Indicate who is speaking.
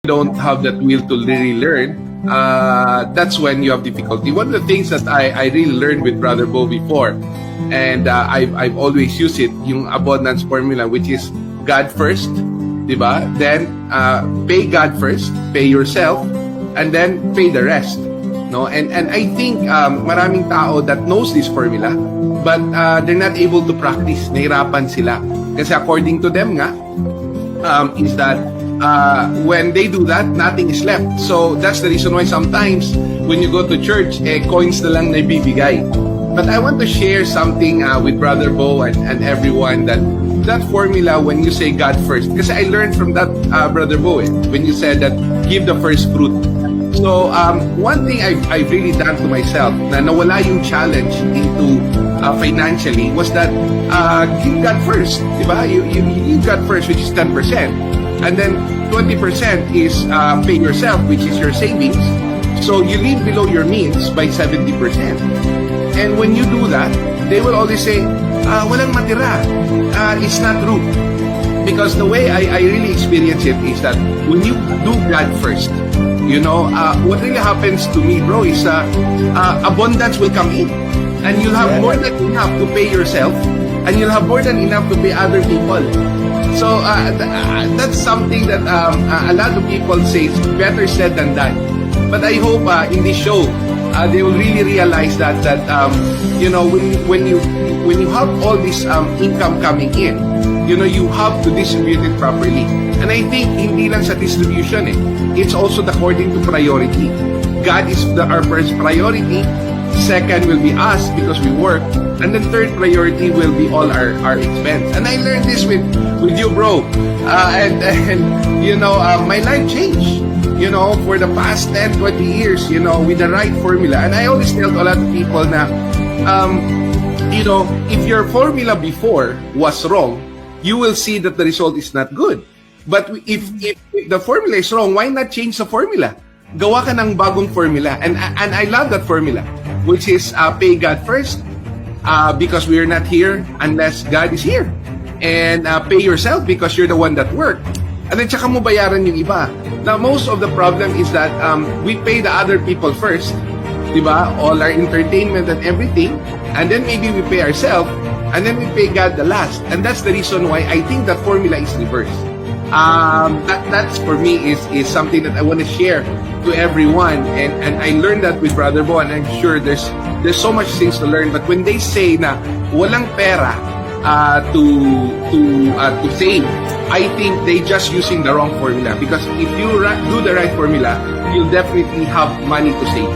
Speaker 1: don't have that will to really learn, that's when you have difficulty. One of the things that I really learned with Brother Bo before, and I've always used it, yung abundance formula, which is God first, diba? Then pay God first, pay yourself, and then pay the rest. No, and I think maraming tao that knows this formula, but they're not able to practice. Nahirapan sila kasi according to them nga, is that when they do that, nothing is left. So that's the reason why sometimes when you go to church, coins na lang na ibibigay. But I want to share something with Brother Bo and everyone, that formula when you say God first. Kasi I learned from that, Brother Bo, when you said that give the first fruit. So one thing I've really done to myself na nawala yung challenge into financially was that give God first. Diba? You give God first, which is 10%. And then 20% is pay yourself, which is your savings. So you live below your means by 70%. And when you do that, they will always say, walang matira. It's not true. Because the way I really experience it is that when you do God first, you know, what really happens to me, bro, is abundance will come in. And you'll have more than enough to pay yourself. And you'll have more than enough to pay other people. So that's something that a lot of people say it's better said than done. But I hope in this show they will really realize that you know, when you have all this income coming in, you know, you have to distribute it properly. And I think hindi lang sa distribution it's also according to priority. God is our first priority. Second will be us because we work. And then third priority will be all our expense. And I learned this with you, bro. And you know, my life changed, you know, for the past 10, 20 years, you know, with the right formula. And I always tell a lot of people na, you know, if your formula before was wrong, you will see that the result is not good. But if the formula is wrong, why not change the formula? Gawa ka ng bagong formula. And I love that formula, which is pay God first, because we are not here unless God is here. And pay yourself because you're the one that worked. And then tsaka mo bayaran yung iba. Now, most of the problem is that we pay the other people first, diba? All our entertainment and everything. And then maybe we pay ourselves. And then we pay God the last. And that's the reason why I think that formula is reversed. That's for me is something that I want to share to everyone, and I learned that with Brother Bo, and I'm sure there's so much things to learn. But when they say na walang pera to save, I think they just using the wrong formula, because if you do the right formula, you'll definitely have money to save.